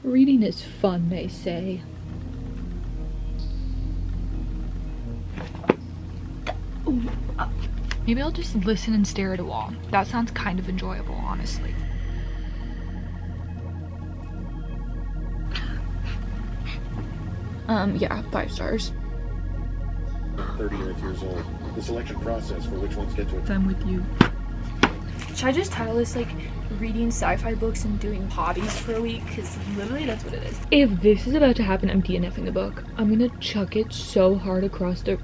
Reading is fun, they say. Maybe I'll just listen and stare at a wall. That sounds kind of enjoyable, honestly. Yeah, 5 stars. 38 years old. The selection process for which ones get to it. I'm with you. Should I just title this like reading sci-fi books and doing hobbies for a week? Because literally that's what it is. If this is about to happen, I'm DNFing the book. I'm gonna chuck it so hard across the...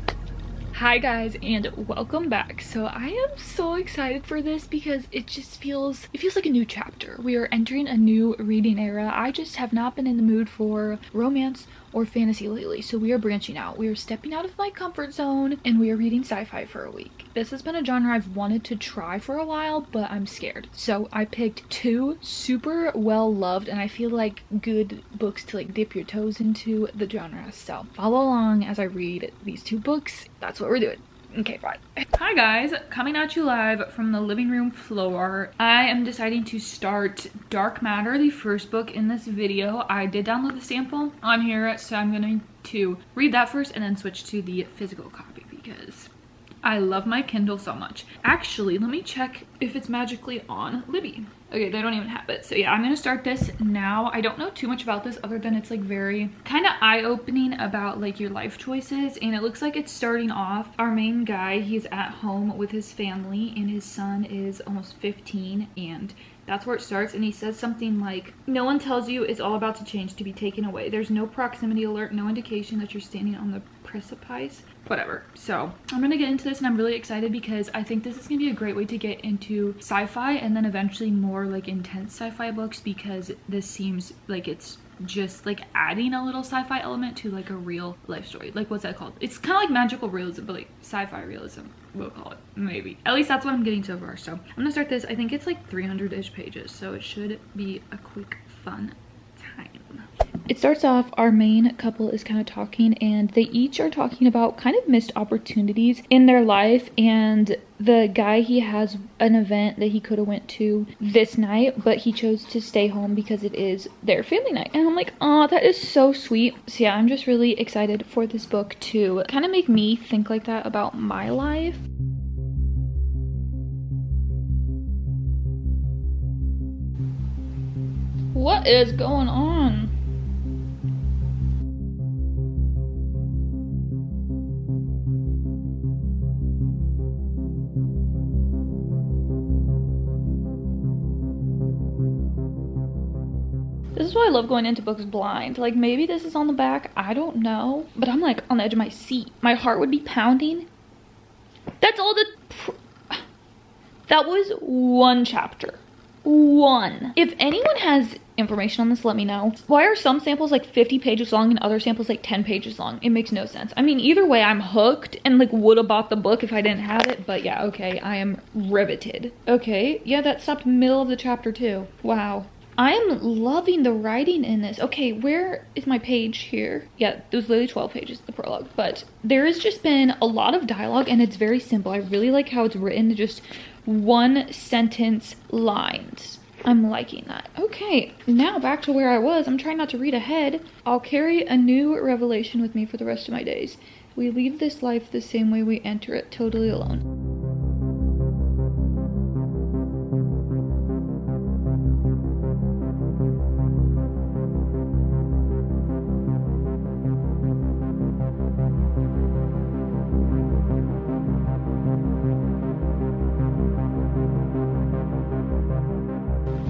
Hi guys, and welcome back. So I am so excited for this because it feels like a new chapter. We are entering a new reading era. I just have not been in the mood for romance or fantasy lately, so we are branching out. We are stepping out of my comfort zone and we are reading sci-fi for a week. This has been a genre I've wanted to try for a while, but I'm scared. So I picked 2 super well loved and I feel like good books to like dip your toes into the genre. So follow along as I read these 2 books. That's what we're doing. Okay, fine. Hi guys, coming at you live from the living room floor. I am deciding to start Dark Matter, the first book in this video. I did download the sample on here, so I'm going to read that first and then switch to the physical copy because I love my Kindle so much. Actually, let me check if it's magically on Libby. Okay, they don't even have it. So yeah, I'm gonna start this now. I don't know too much about this other than it's like very kind of eye-opening about like your life choices, and it looks like it's starting off. Our main guy, he's at home with his family and his son is almost 15, and that's where it starts. And he says something like, no one tells you it's all about to change, to be taken away. There's no proximity alert, no indication that you're standing on the precipice, whatever. So I'm gonna get into this and I'm really excited because I think this is gonna be a great way to get into sci-fi and then eventually more like intense sci-fi books, because this seems like it's just like adding a little sci-fi element to like a real life story. Like, what's that called? It's kind of like magical realism, but like sci-fi realism, we'll call it. Maybe, at least that's what I'm getting so far. So I'm gonna start this. I think it's like 300-ish pages, so it should be a quick fun time. It starts off, our main couple is kind of talking and they each are talking about kind of missed opportunities in their life, and the guy, he has an event that he could have went to this night, but he chose to stay home because it is their family night. And I'm like, oh, that is so sweet. So yeah, I'm just really excited for this book to kind of make me think like that about my life. What is going on? This is why I love going into books blind. Like, maybe this is on the back, I don't know. But I'm like on the edge of my seat. My heart would be pounding. That's all that was 1 chapter. 1. If anyone has information on this, let me know. Why are some samples like 50 pages long and other samples like 10 pages long? It makes no sense. I mean, either way, I'm hooked and like would have bought the book if I didn't have it. But yeah, okay, I am riveted. Okay, yeah, that stopped middle of the chapter too. Wow. I am loving the writing in this. Okay, where is my page here? Yeah, there's literally 12 pages, the prologue. But there has just been a lot of dialogue and it's very simple. I really like how it's written, just 1 sentence lines. I'm liking that. Okay, now back to where I was. I'm trying not to read ahead. I'll carry a new revelation with me for the rest of my days. We leave this life the same way we enter it, totally alone.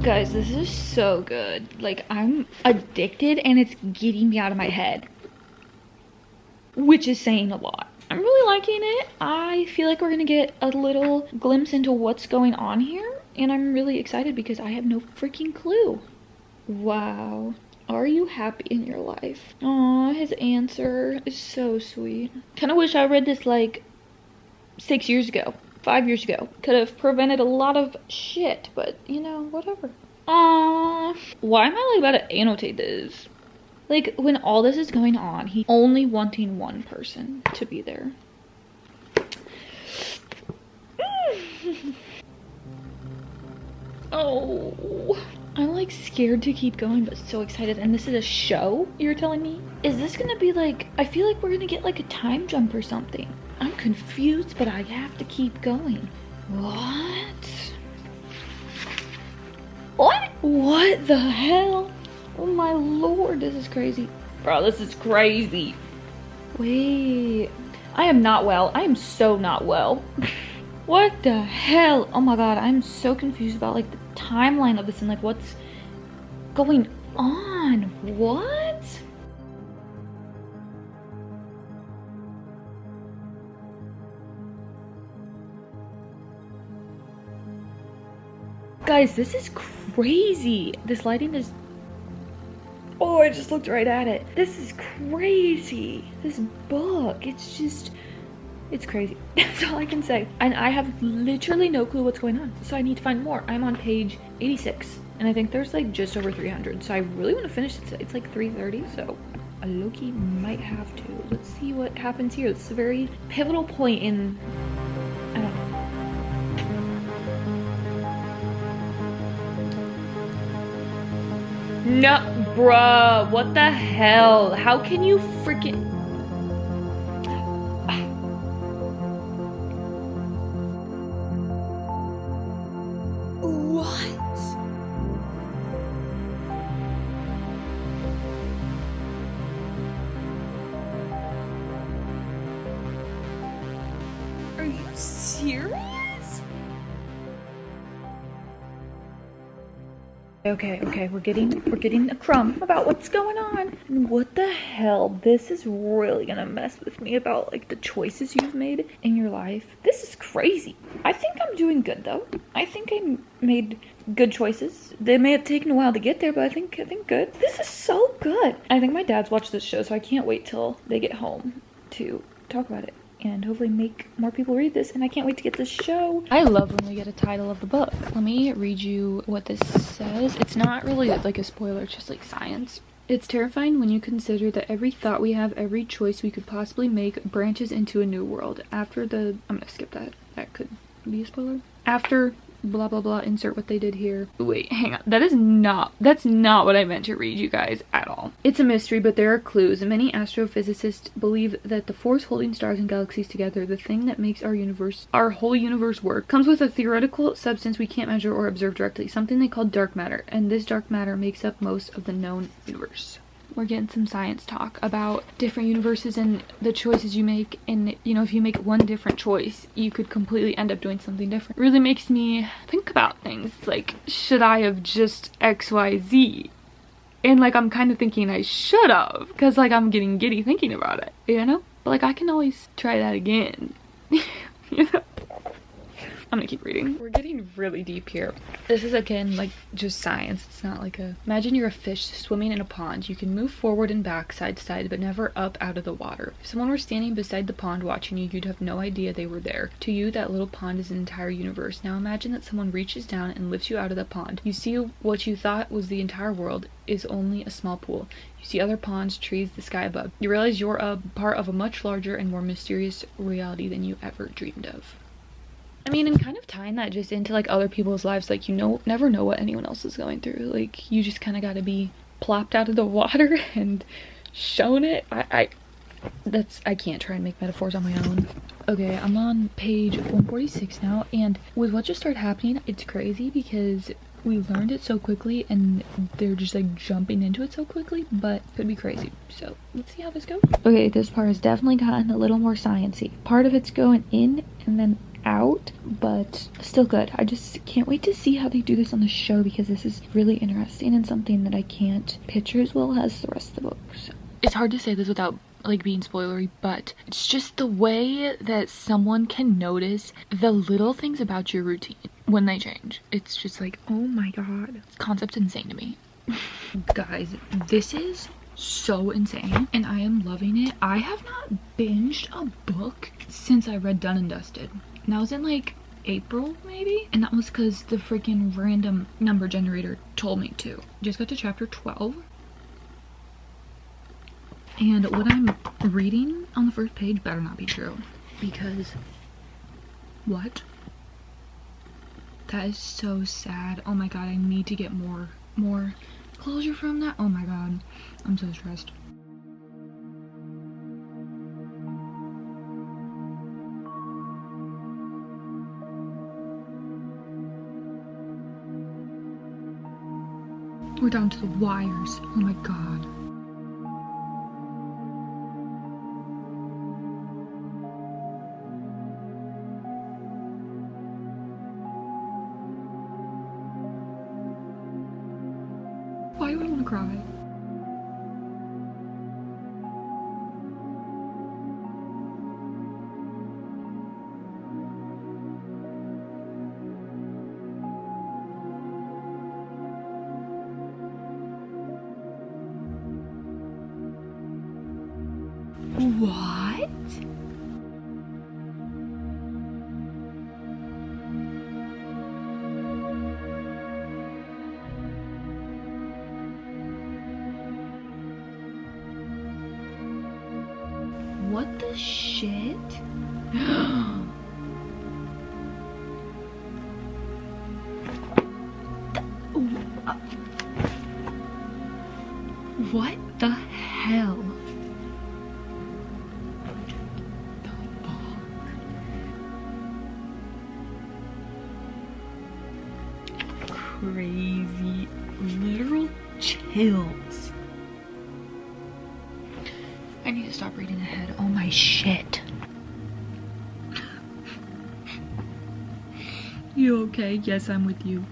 Guys, this is so good. Like, I'm addicted and it's getting me out of my head, which is saying a lot. I'm really liking it. I feel like we're gonna get a little glimpse into what's going on here, and I'm really excited because I have no freaking clue. Wow. Are you happy in your life? Aw, his answer is so sweet. Kind of wish I read this like 6 years ago. 5 years ago. Could have prevented a lot of shit, but you know, whatever. Aww. Why am I like about to annotate this? Like, when all this is going on, he's only wanting 1 person to be there. Oh. I'm like scared to keep going, but so excited. And this is a show, you're telling me? Is this gonna be like, I feel like we're gonna get like a time jump or something. I'm confused, but I have to keep going. What? What? What the hell? Oh my lord, this is crazy. Bro, this is crazy. Wait. I am not well. I am so not well. What the hell? Oh my god, I'm so confused about like the timeline of this and like what's going on. What? Guys, this is crazy. This lighting is... Oh, I just looked right at it. This is crazy. This book, it's just... It's crazy. That's all I can say. And I have literally no clue what's going on. So I need to find more. I'm on page 86. And I think there's like just over 300. So I really want to finish it. It's like 3:30. So a low-key might have to. Let's see what happens here. It's a very pivotal point in... I don't know. No, bruh. What the hell? How can you freaking... Are you serious? Okay, we're getting a crumb about what's going on. And what the hell? This is really gonna mess with me about like the choices you've made in your life. This is crazy. I think I'm doing good though. I think I made good choices. They may have taken a while to get there, but I think good. This is so good. I think my dad's watched this show, so I can't wait till they get home to talk about it and hopefully make more people read this, and I can't wait to get this show. I love when we get a title of the book. Let me read you what this says. It's not really like a spoiler, it's just like science. It's terrifying when you consider that every thought we have, every choice we could possibly make branches into a new world. After the... I'm gonna skip that. That could be a spoiler. After... blah blah blah, insert what they did here. Wait, hang on, that's not what I meant to read, you guys, at all. It's a mystery, but there are clues. Many astrophysicists believe that the force holding stars and galaxies together, the thing that makes our whole universe work, comes with a theoretical substance we can't measure or observe directly, something they call dark matter, and this dark matter makes up most of the known universe. We're getting some science talk about different universes and the choices you make, and you know, if you make one different choice you could completely end up doing something different. It really makes me think about things like, should I have just XYZ? And like, I'm kind of thinking I should have, because like I'm getting giddy thinking about it, you know? But like, I can always try that again. You know? I'm gonna keep reading. We're getting really deep here. This is again like just science. It's not like a... Imagine you're a fish swimming in a pond. You can move forward and back, side to side, but never up out of the water. If someone were standing beside the pond watching you, you'd have no idea they were there. To you, that little pond is an entire universe. Now imagine that someone reaches down and lifts you out of the pond. You see what you thought was the entire world is only a small pool. You see other ponds, trees, the sky above. You realize you're a part of a much larger and more mysterious reality than you ever dreamed of. I mean, and kind of tying that just into like other people's lives, like, you know, never know what anyone else is going through. Like, you just kind of got to be plopped out of the water and shown it. I can't try and make metaphors on my own. Okay, I'm on page 146 now, and with what just started happening, it's crazy because we learned it so quickly and they're just like jumping into it so quickly, but it could be crazy. So let's see how this goes. Okay, this part has definitely gotten a little more sciencey. Part of it's going in and then out, but still good. I just can't wait to see how they do this on the show, because this is really interesting and something that I can't picture as well as the rest of the book. So it's hard to say this without like being spoilery, but it's just the way that someone can notice the little things about your routine when they change. It's just like, oh my god, this concept's insane to me. Guys, this is so insane and I am loving it. I have not binged a book since I read Done and Dusted. And that was in like April maybe, and that was because the freaking random number generator told me to. Just got to chapter 12, and what I'm reading on the first page better not be true, because what? That is so sad. Oh my god, I need to get more more closure from that. Oh my god, I'm so stressed. We're down to the wires. Oh my god. Why would I want to cry? What? What the shit? What the hell? Crazy, literal chills. I need to stop reading ahead. Oh my shit. You okay? Yes, I'm with you.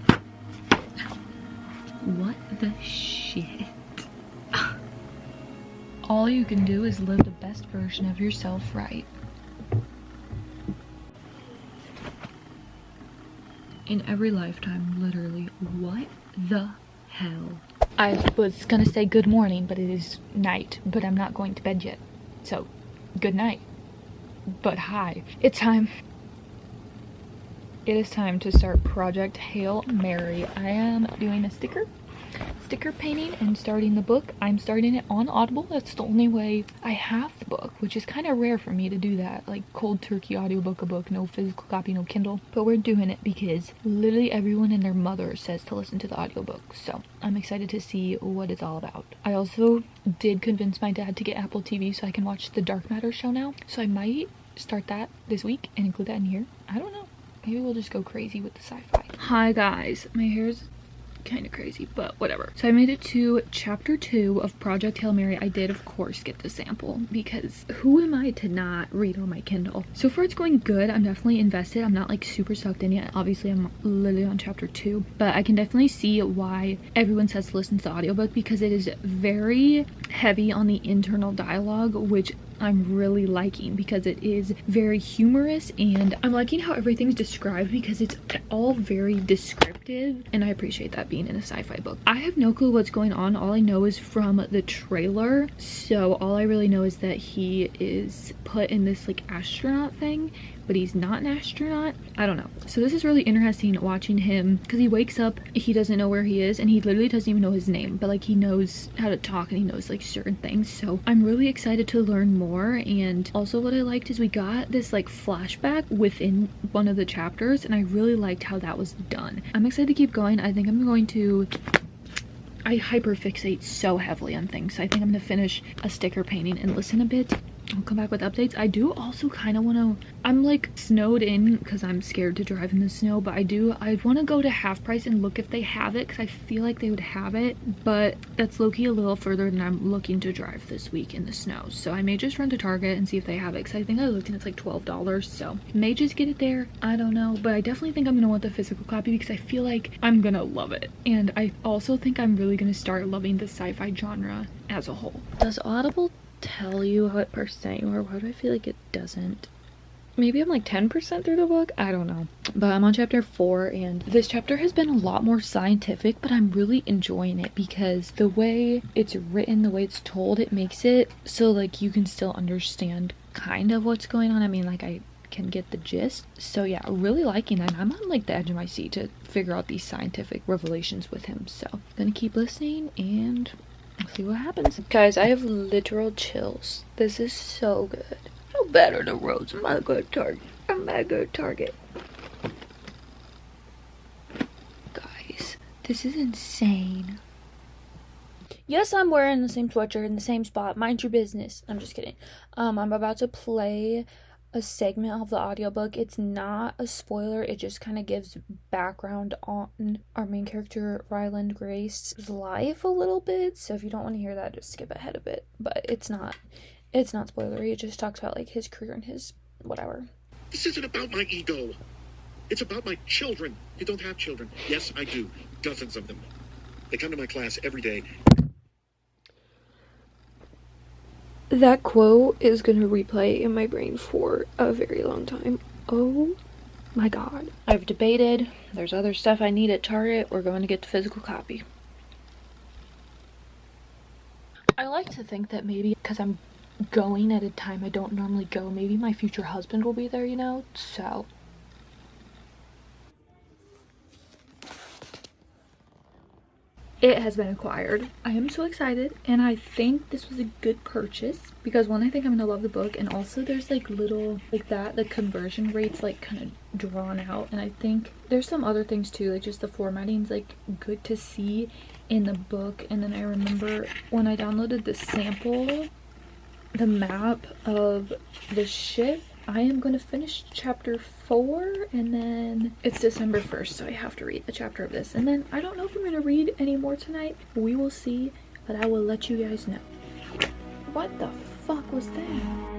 What the shit? All you can do is live the best version of yourself, right? In every lifetime, literally. What the hell? I was gonna say good morning, but it is night. But I'm not going to bed yet. So, good night. But hi. It's time. It is time to start Project Hail Mary. I am doing a sticker painting and starting the book. I'm starting it on Audible. That's the only way I have the book, which is kind of rare for me to do that. Like cold turkey audiobook, a book, no physical copy, no Kindle. But we're doing it because literally everyone and their mother says to listen to the audiobook. So I'm excited to see what it's all about. I also did convince my dad to get Apple TV so I can watch the Dark Matter show now. So I might start that this week and include that in here. I don't know. Maybe we'll just go crazy with the sci-fi. Hi guys, my hair's kind of crazy, but whatever. So I made it to chapter 2 of Project Hail Mary. I did of course get the sample because who am I to not read on my Kindle? So far it's going good. I'm definitely invested. I'm not like super sucked in yet. Obviously I'm literally on chapter 2, but I can definitely see why everyone says to listen to the audiobook because it is very heavy on the internal dialogue, which I'm really liking because it is very humorous, and I'm liking how everything's described because it's all very descriptive, and I appreciate that being in a sci-fi book. I have no clue what's going on. All I know is from the trailer, so all I really know is that he is put in this like astronaut thing, but he's not an astronaut. I don't know. So this is really interesting watching him because he wakes up, he doesn't know where he is, and he literally doesn't even know his name, but like he knows how to talk and he knows like certain things. So I'm really excited to learn more. And also what I liked is we got this like flashback within one of the chapters, and I really liked how that was done. I'm excited to keep going. I think I'm going to I hyperfixate so heavily on things, so I think I'm gonna finish a sticker painting and listen a bit. I'll come back with updates. I do also kind of want to, I'm like snowed in because I'm scared to drive in the snow, but I want to go to Half Price and look if they have it because I feel like they would have it, but that's low-key a little further than I'm looking to drive this week in the snow. So I may just run to Target and see if they have it because I think I looked and it's like $12, so may just get it there. I don't know, but I definitely think I'm gonna want the physical copy because I feel like I'm gonna love it, and I also think I'm really gonna start loving the sci-fi genre as a whole. Does Audible tell you what percent you are? Why do I feel like it doesn't? Maybe I'm like 10% through the book? I don't know. But I'm on chapter 4, and this chapter has been a lot more scientific, but I'm really enjoying it because the way it's written, the way it's told, it makes it so like you can still understand kind of what's going on. I mean, like I can get the gist. So yeah, really liking that. I'm on like the edge of my seat to figure out these scientific revelations with him. So I'm gonna keep listening and see what happens. Guys, I have literal chills. This is so good. How bad are the roads? I'm not good Target. I'm not good Target. Guys, This is insane. Yes, I'm wearing the same sweatshirt in the same spot. Mind your business. I'm just kidding. I'm about to play a segment of the audiobook. It's not a spoiler. It just kind of gives background on our main character, Ryland Grace's life a little bit. So if you don't want to hear that, just skip ahead a bit. But it's not spoilery. It just talks about like his career and his whatever. This isn't about my ego. It's about my children. You don't have children. Yes, I do. Dozens of them. They come to my class every day. That quote is gonna replay in my brain for a very long time. Oh my god. I've debated. There's other stuff I need at Target. We're going to get the physical copy. I like to think that maybe because I'm going at a time I don't normally go, maybe my future husband will be there, you know? So it has been acquired. I am so excited, and I think this was a good purchase because one, I think I'm gonna love the book, and also there's like little like that the conversion rates like kind of drawn out, and I think there's some other things too, like just the formatting's like good to see in the book. And then I remember when I downloaded the sample, the map of the ship, I am going to finish chapter 4, and then it's December 1st, so I have to read a chapter of this. And then I don't know if I'm going to read any more tonight. We will see, but I will let you guys know. What the fuck was that?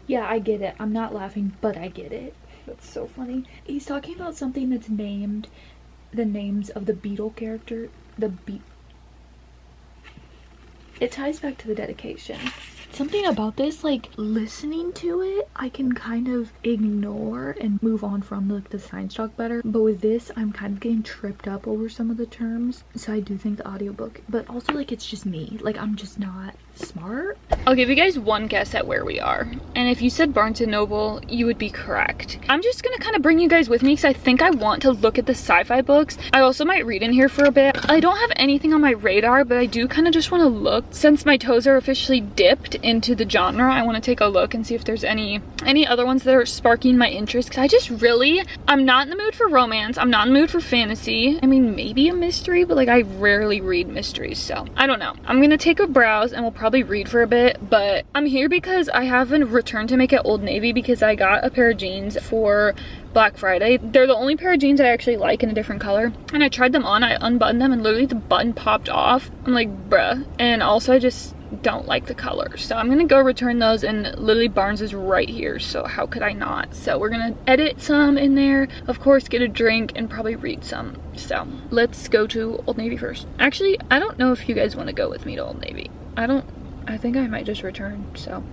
Yeah, I get it. I'm not laughing, but I get it. That's so funny. He's talking about something that's named the names of the Beetle character. It ties back to the dedication. Something about this, like listening to it, I can kind of ignore and move on from like the science talk better. But with this, I'm kind of getting tripped up over some of the terms. So I do think the audiobook, but also like it's just me. Like I'm just not smart. I'll give you guys one guess at where we are. And if you said Barnes & Noble, you would be correct. I'm just gonna kind of bring you guys with me because I think I want to look at the sci-fi books. I also might read in here for a bit. I don't have anything on my radar, but I do kind of just want to look. Since my toes are officially dipped into the genre, I want to take a look and see if there's any other ones that are sparking my interest, because I just really, I'm not in the mood for romance. I'm not in the mood for fantasy. I mean, maybe a mystery, but like I rarely read mysteries, so I don't know. I'm gonna take a browse and we'll probably read for a bit, but I'm here because I have a return to make at Old Navy because I got a pair of jeans for Black Friday. They're the only pair of jeans I actually like in a different color, and I tried them on. I unbuttoned them and literally the button popped off. I'm like, bruh. And also I just don't like the color, so I'm gonna go return those, and literally Barnes is right here, so how could I not? So we're gonna edit some in there, of course, get a drink and probably read some. So let's go to Old Navy first. Actually, I don't know if you guys want to go with me to Old Navy. I think I might just return, so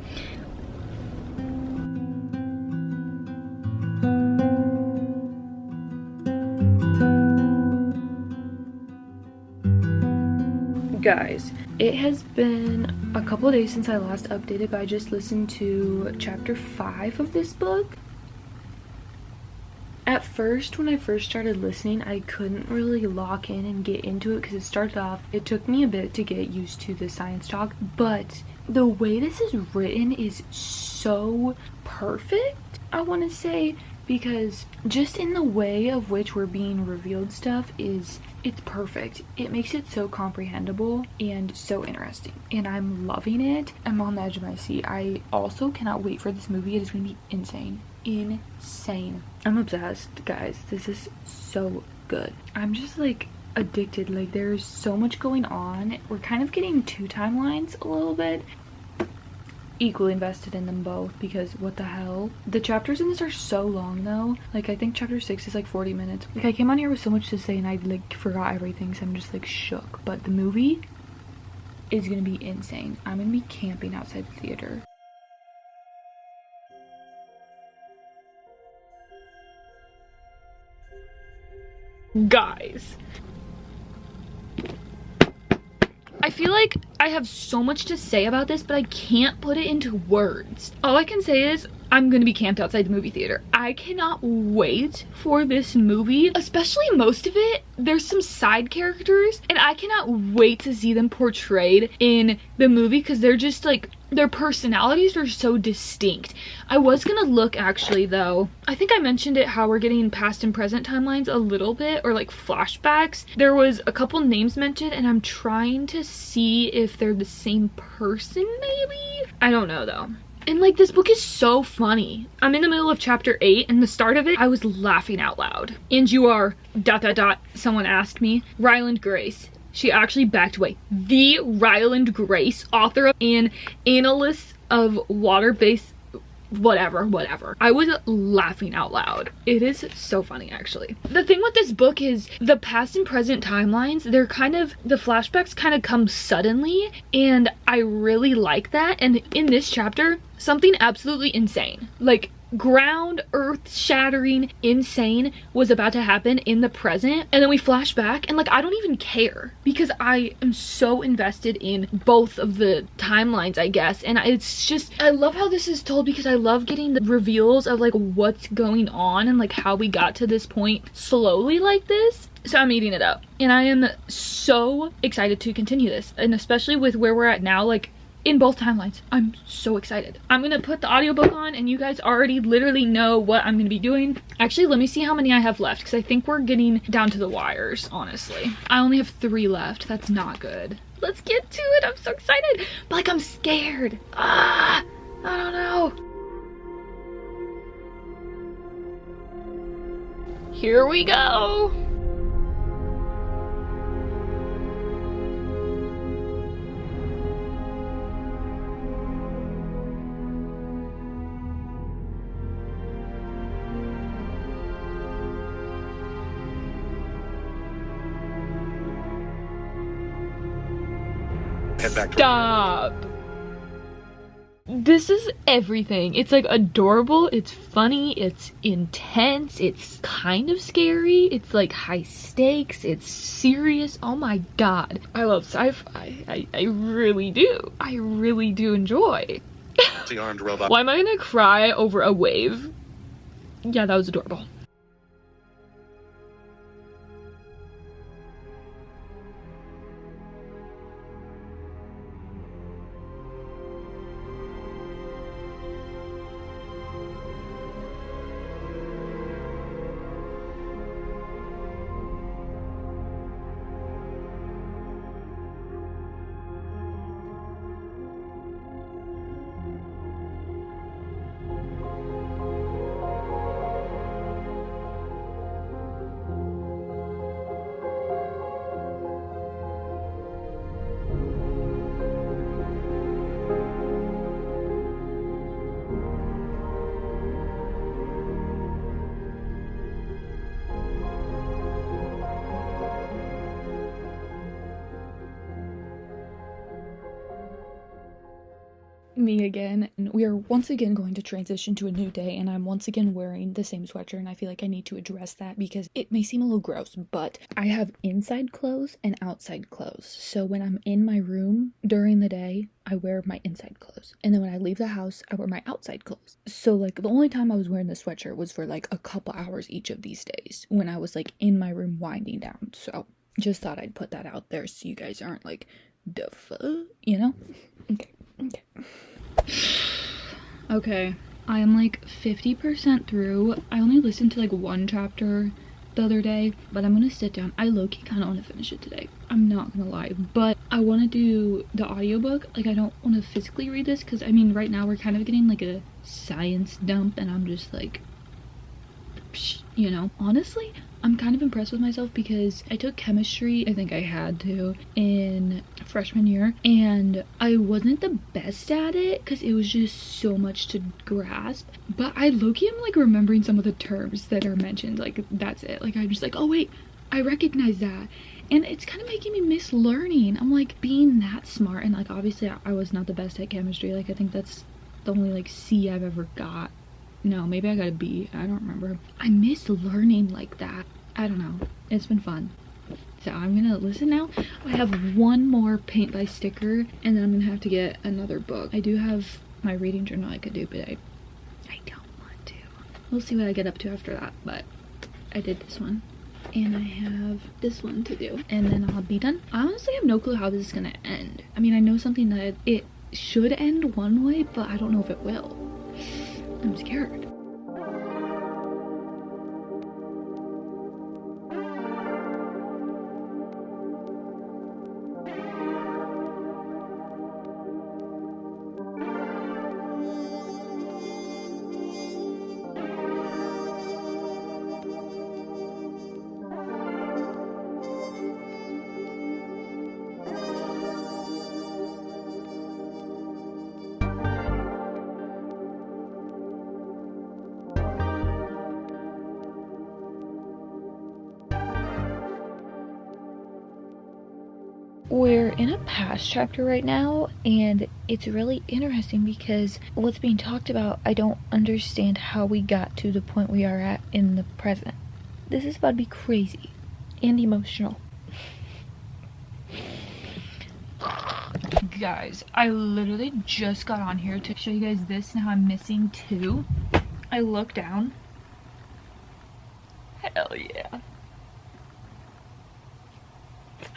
guys, it has been a couple of days since I last updated, but I just listened to chapter 5 of this book. At first, when I first started listening, I couldn't really lock in and get into it because it started off, it took me a bit to get used to the science talk, but the way this is written is so perfect, I want to say, because just in the way of which we're being revealed stuff it's perfect. It makes it so comprehensible and so interesting, and I'm loving it. I'm on the edge of my seat. I also cannot wait for this movie. It is going to be insane. I'm obsessed, guys. This is so good. I'm just like addicted. Like there's so much going on. We're kind of getting two timelines a little bit. Equally invested in them both because what the hell. The chapters in this are so long though. Like I think chapter 6 is like 40 minutes. Like I came on here with so much to say and I like forgot everything, so I'm just like shook. But the movie is gonna be insane. I'm gonna be camping outside the theater. Guys, I feel like I have so much to say about this, but I can't put it into words. All I can say is I'm gonna be camped outside the movie theater. I cannot wait for this movie, especially most of it. There's some side characters and I cannot wait to see them portrayed in the movie because they're just like, their personalities are so distinct. I was gonna look actually though. I think I mentioned it, how we're getting past and present timelines a little bit, or like flashbacks. There was a couple names mentioned and I'm trying to see if they're the same person maybe? I don't know though. And like, this book is so funny. I'm in the middle of chapter 8 and the start of it, I was laughing out loud. And you are ... someone asked me. Ryland Grace. She actually backed away. The Ryland Grace, author of and analyst of water-based whatever. I was laughing out loud. It is so funny actually. The thing with this book is the past and present timelines, they're kind of, the flashbacks kind of come suddenly and I really like that. And in this chapter, something absolutely insane, like ground earth shattering insane was about to happen in the present, and then we flash back and like I don't even care because I am so invested in both of the timelines, I guess. And it's just, I love how this is told because I love getting the reveals of like what's going on and like how we got to this point slowly like this. So I'm eating it up and I am so excited to continue this, and especially with where we're at now, like in both timelines. I'm so excited. I'm gonna put the audiobook on and you guys already literally know what I'm gonna be doing. Actually, let me see how many I have left because I think we're getting down to the wires, honestly. I only have 3 left. That's not good. Let's get to it. I'm so excited. But like, I'm scared. I don't know. Here we go. Head back to Stop. This is everything. It's like adorable, it's funny, it's intense, it's kind of scary, it's like high stakes, it's serious. Oh my god. I love sci-fi. I really do. I really do enjoy. the armed robot. Why am I gonna cry over a wave? Yeah, that was adorable. Me again, and we are once again going to transition to a new day, and I'm once again wearing the same sweatshirt, and I feel like I need to address that because it may seem a little gross, but I have inside clothes and outside clothes. So when I'm in my room during the day, I wear my inside clothes, and then when I leave the house, I wear my outside clothes. So like the only time I was wearing the sweatshirt was for like a couple hours each of these days when I was like in my room winding down. So just thought I'd put that out there so you guys aren't like, the fuck, you know? Okay. Okay, I am like 50% through. I only listened to like 1 chapter the other day, but I'm gonna sit down. I low-key kind of want to finish it today. I'm not gonna lie, but I want to do the audiobook. Like, I don't want to physically read this because I mean right now we're kind of getting like a science dump and I'm just like, you know, honestly I'm kind of impressed with myself because I took chemistry, I think I had to, in freshman year, and I wasn't the best at it because it was just so much to grasp, but I low-key am like remembering some of the terms that are mentioned. Like, that's it. Like, I'm just like, oh wait, I recognize that, and it's kind of making me miss learning. I'm like, being that smart, and like obviously I was not the best at chemistry. Like, I think that's the only like C I've ever got. No, maybe I got a B. I don't remember. I miss learning like that. I don't know. It's been fun. So I'm gonna listen now. I have 1 more paint by sticker and then I'm gonna have to get another book. I do have my reading journal I could do, but I We'll see what I get up to after that, but I did this one. And I have this one to do. And then I'll be done. I honestly have no clue how this is gonna end. I mean, I know something that it should end one way, but I don't know if it will. I'm scared. We're in a past chapter right now, and it's really interesting because what's being talked about, I don't understand how we got to the point we are at in the present. This is about to be crazy and emotional. Guys, I literally just got on here to show you guys this and how I'm missing 2. I look down. Hell yeah.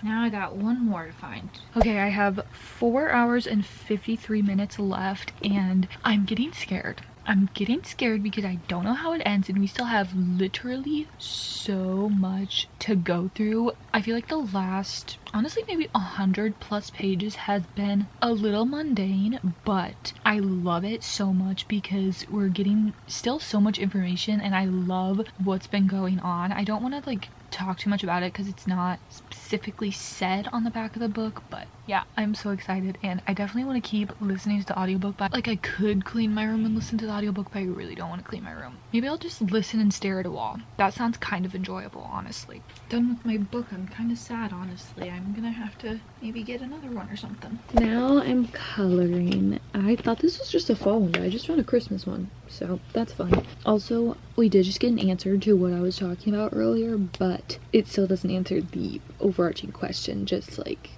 Now I got 1 more to find. Okay, I have 4 hours and 53 minutes left, and I'm getting scared. I'm getting scared because I don't know how it ends, and we still have literally so much to go through. I feel like the last, honestly, maybe 100+ pages has been a little mundane, but I love it so much because we're getting still so much information, and I love what's been going on. I don't want to like talk too much about it because it's not specifically said on the back of the book, but yeah, I'm so excited, and I definitely want to keep listening to the audiobook. But like, I could clean my room and listen to the audiobook, but I really don't want to clean my room. Maybe I'll just listen and stare at a wall. That sounds kind of enjoyable, honestly. Done with my book. I'm kind of sad, honestly. I'm gonna have to maybe get another one or something. Now I'm coloring. I thought this was just a fall one, but I just found a Christmas one, so that's fun. Also, we did just get an answer to what I was talking about earlier, but it still doesn't answer the overarching question, just like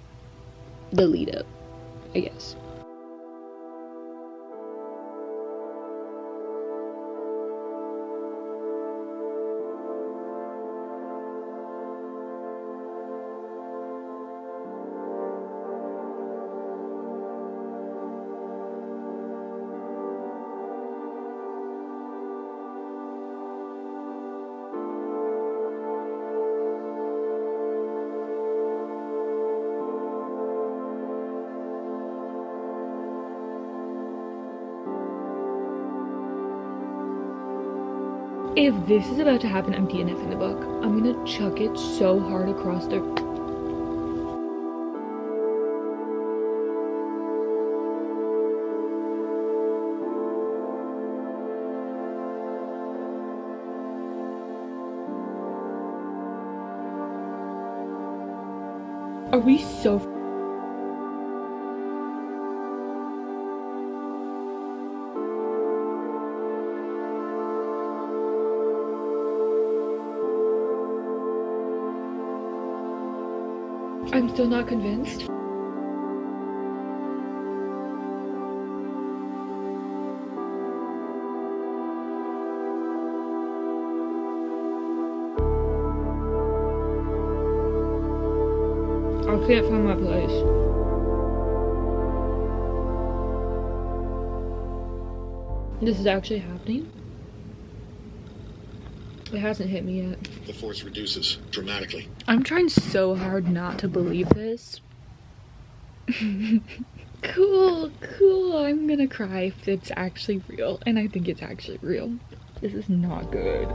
the lead up, I guess. If this is about to happen, I'm DNFing the book. I'm gonna chuck it so hard across the... Are we so... I'm still not convinced. I can't find my place. This is actually happening. It hasn't hit me yet. The force reduces dramatically. I'm trying so hard not to believe this. Cool. I'm gonna cry if it's actually real, and I think it's actually real. This is not good.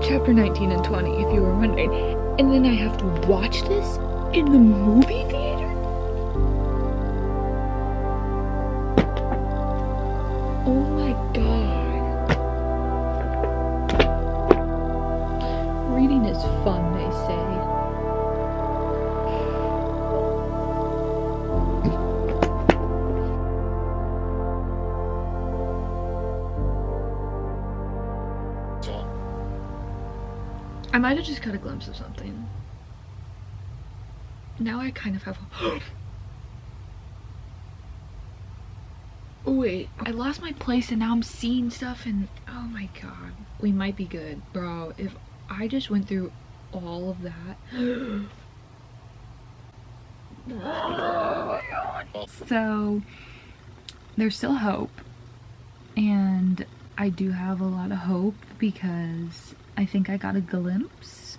Chapter 19 and 20, if you were wondering. And then I have to watch this in the movie theater? Oh my god. Reading is fun, they say. I might have just got a glimpse of something. Now I kind of have oh wait, I lost my place and now I'm seeing stuff and oh my god. We might be good. Bro, if I just went through all of that. Oh my god. So there's still hope, and I do have a lot of hope because I think I got a glimpse.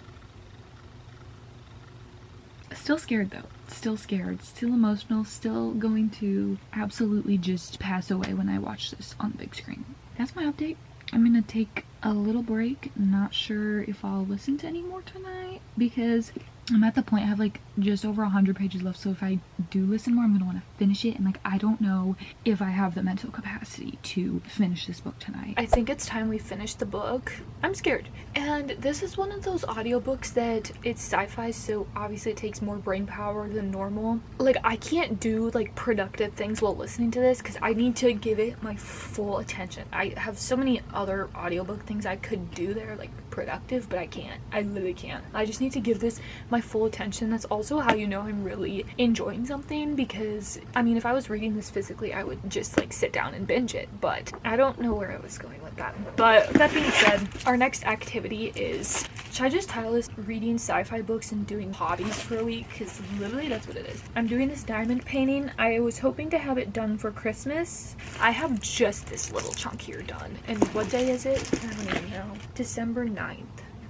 Still scared though, still scared, still emotional, still going to absolutely just pass away when I watch this on the big screen. That's my update. I'm gonna take a little break. Not sure if I'll listen to any more tonight because I'm at the point I have like just over 100 pages left, so if I do listen more I'm gonna want to finish it, and like I don't know if I have the mental capacity to finish this book tonight. I think it's time we finish the book. I'm scared. And this is one of those audiobooks that it's sci-fi, so obviously it takes more brain power than normal. Like I can't do like productive things while listening to this because I need to give it my full attention. I have so many other audiobook things I could do that are like productive, but I can't. I literally can't. I just need to give this my full attention. That's also how you know I'm really enjoying something, because I mean if I was reading this physically I would just like sit down and binge it, but I don't know where I was going with that. But that being said, our next activity is, should I just title this reading sci-fi books and doing hobbies for a week, because literally that's what it is. I'm doing this diamond painting. I was hoping to have it done for Christmas. I have just this little chunk here done, and what day is it? I don't even know. December 9th.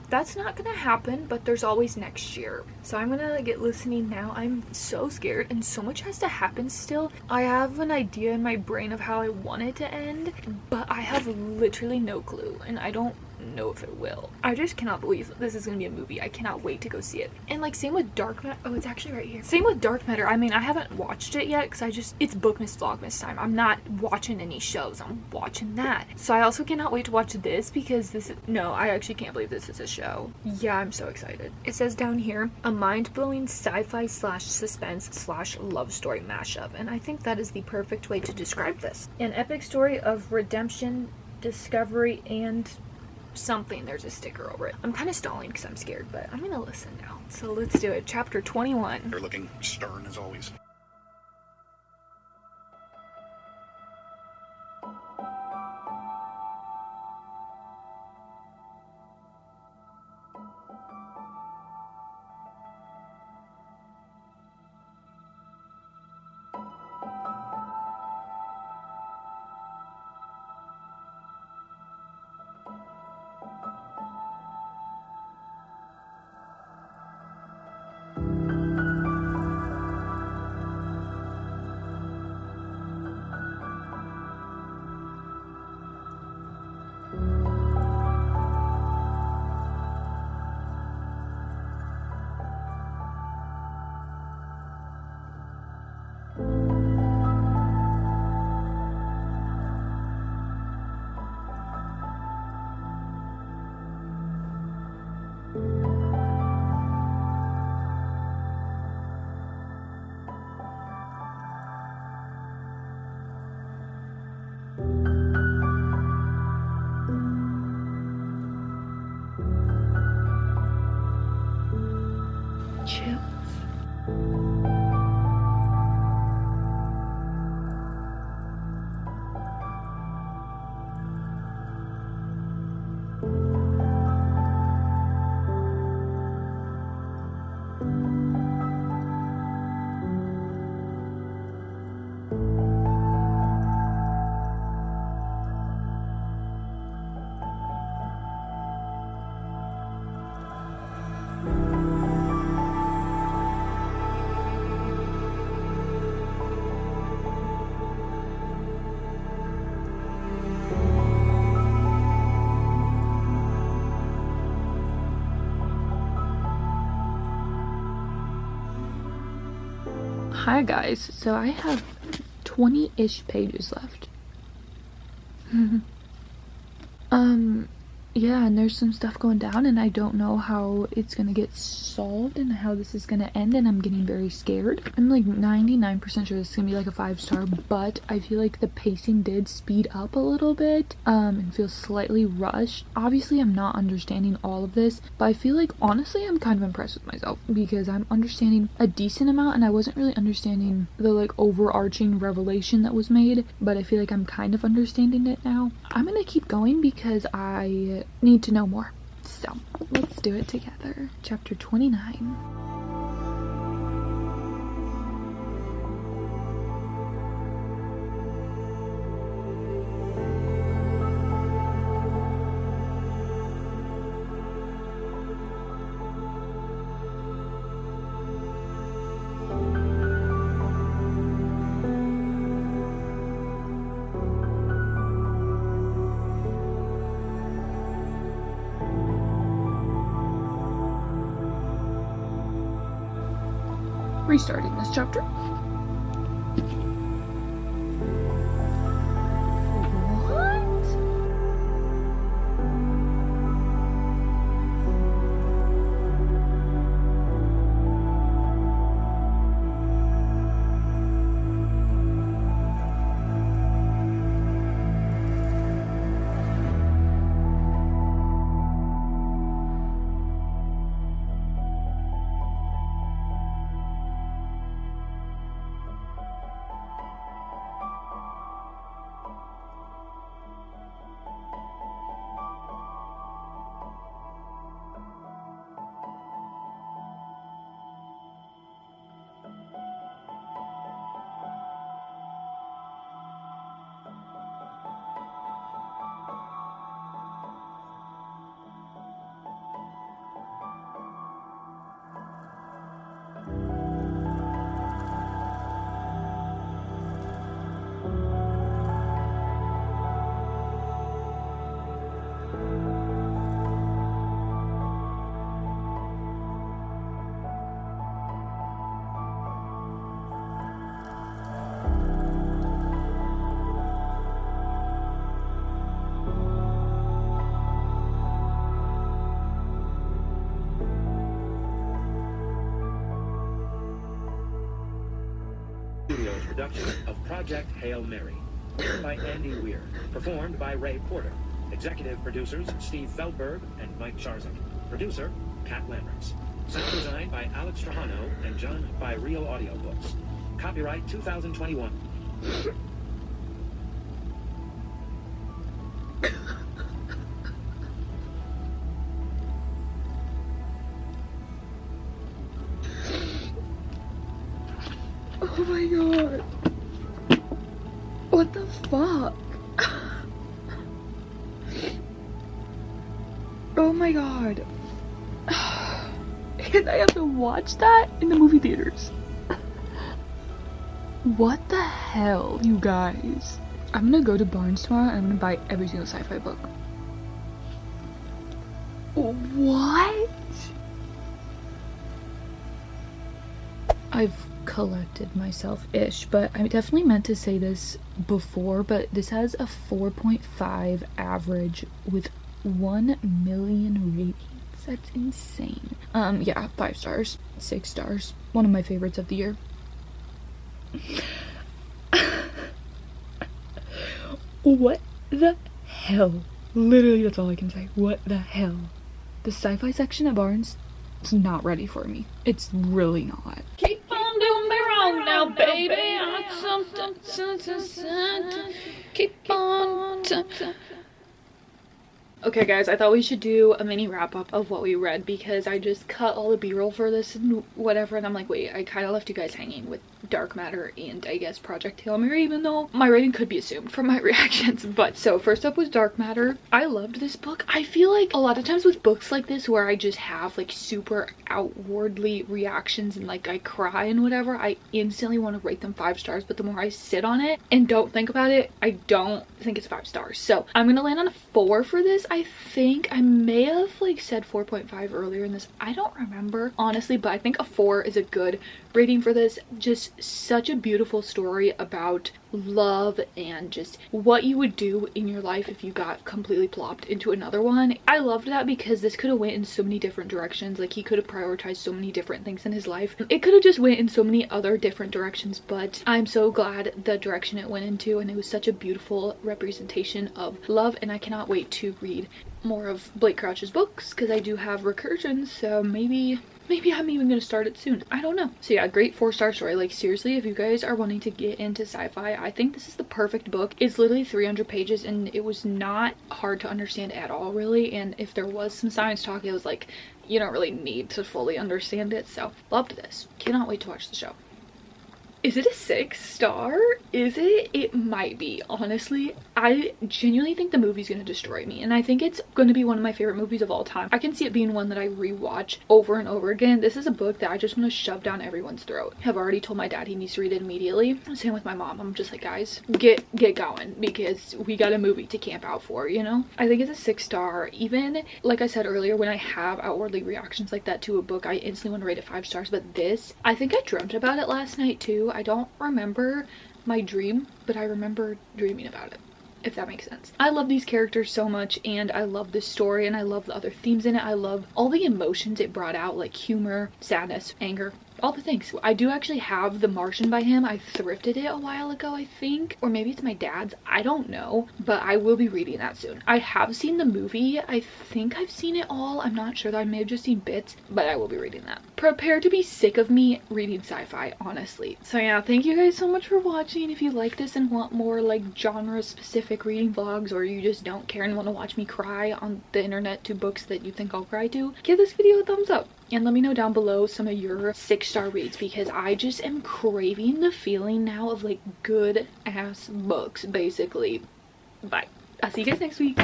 That's not gonna happen, but there's always next year. So I'm gonna get listening now. I'm so scared and so much has to happen still. I have an idea in my brain of how I want it to end, but I have literally no clue, and I don't know if it will. I just cannot believe this is gonna be a movie. I cannot wait to go see it. And like same with Dark Matter. Oh, it's actually right here. Same with Dark Matter. I mean, I haven't watched it yet because it's Bookmas Vlogmas time. I'm not watching any shows. I'm watching that. So I also cannot wait to watch this because no, I actually can't believe this is a show. Yeah, I'm so excited. It says down here, a mind-blowing sci-fi / suspense / love story mashup. And I think that is the perfect way to describe this. An epic story of redemption, discovery, and something. There's a sticker over it. I'm kind of stalling because I'm scared, but I'm gonna listen now. So let's do it. Chapter 21. They're looking stern as always. Chills. Hi guys, so I have 20-ish pages left. yeah, and there's some stuff going down and I don't know how it's gonna get solved and how this is gonna end, and I'm getting very scared. I'm like 99% sure this is gonna be like a 5-star, but I feel like the pacing did speed up a little bit and feels slightly rushed. Obviously I'm not understanding all of this, but I feel like honestly I'm kind of impressed with myself because I'm understanding a decent amount and I wasn't really understanding the like overarching revelation that was made, but I feel like I'm kind of understanding it now. I'm gonna keep going because I need to know more. So let's do it together. Chapter 29. Restarting this chapter. Studios production of Project Hail Mary, written by Andy Weir, performed by Ray Porter. Executive producers Steve Feldberg and Mike Charzak. Producer Kat Landrix. Sound design by Alex Trajano and John by Real Audiobooks. Copyright 2021. Oh my god. What the fuck? Oh my god. And I have to watch that in the movie theaters. What the hell, you guys? I'm gonna go to Barnes tomorrow and I'm gonna buy every single sci-fi book. What? I've collected myself-ish, but I definitely meant to say this before, but this has a 4.5 average with 1 million ratings. That's insane. Yeah, 5 stars, 6 stars. One of my favorites of the year. What the hell? Literally, that's all I can say. What the hell? The sci-fi section at Barnes is not ready for me. It's really not. Keep on doing me wrong now, baby. Keep on. Okay guys, I thought we should do a mini wrap up of what we read because I just cut all the b-roll for this and whatever, and I'm like, wait, I kind of left you guys hanging with Dark Matter and I guess Project Hail Mary, even though my rating could be assumed from my reactions. But so first up was Dark Matter. I loved this book. I feel like a lot of times with books like this where I just have like super outwardly reactions and like I cry and whatever, I instantly want to rate them 5 stars, but the more I sit on it and don't think about it, I don't think it's 5 stars. So I'm gonna land on a 4 for this. I think I may have like said 4.5 earlier in this. I don't remember honestly, but I think a 4 is a good rating for this. Just such a beautiful story about love and just what you would do in your life if you got completely plopped into another one. I loved that because this could have went in so many different directions. Like, he could have prioritized so many different things in his life. It could have just went in so many other different directions, but I'm so glad the direction it went into, and it was such a beautiful representation of love, and I cannot wait to read more of Blake Crouch's books because I do have recursions, so maybe I'm even gonna start it soon. I don't know. So yeah, great 4-star story. Like, seriously, if you guys are wanting to get into sci-fi, I think this is the perfect book. It's literally 300 pages and it was not hard to understand at all, really. And if there was some science talk, it was like, you don't really need to fully understand it. So loved this. Cannot wait to watch the show. Is it a 6-star? Is it? It might be, honestly. I genuinely think the movie's gonna destroy me, and I think it's gonna be one of my favorite movies of all time. I can see it being one that I rewatch over and over again. This is a book that I just want to shove down everyone's throat. I've already told my dad he needs to read it immediately. Same with my mom. I'm just like, guys, get going, because we got a movie to camp out for, you know? I think it's a 6-star. Even, like I said earlier, when I have outwardly reactions like that to a book, I instantly want to rate it 5 stars, but this, I think I dreamt about it last night too. I don't remember my dream, but I remember dreaming about it, if that makes sense. I love these characters so much, and I love this story, and I love the other themes in it. I love all the emotions it brought out, like humor, sadness, anger, all the things. I do actually have The Martian by him. I thrifted it a while ago, I think, or maybe it's my dad's, I don't know, but I will be reading that soon. I have seen the movie. I think I've seen it all. I'm not sure, though. I may have just seen bits, but I will be reading that. Prepare to be sick of me reading sci-fi, honestly. So yeah, thank you guys so much for watching. If you like this and want more like genre specific reading vlogs, or you just don't care and want to watch me cry on the internet to books that you think I'll cry to, give this video a thumbs up. And let me know down below some of your 6-star reads, because I just am craving the feeling now of like good ass books, basically. Bye. I'll see you guys next week.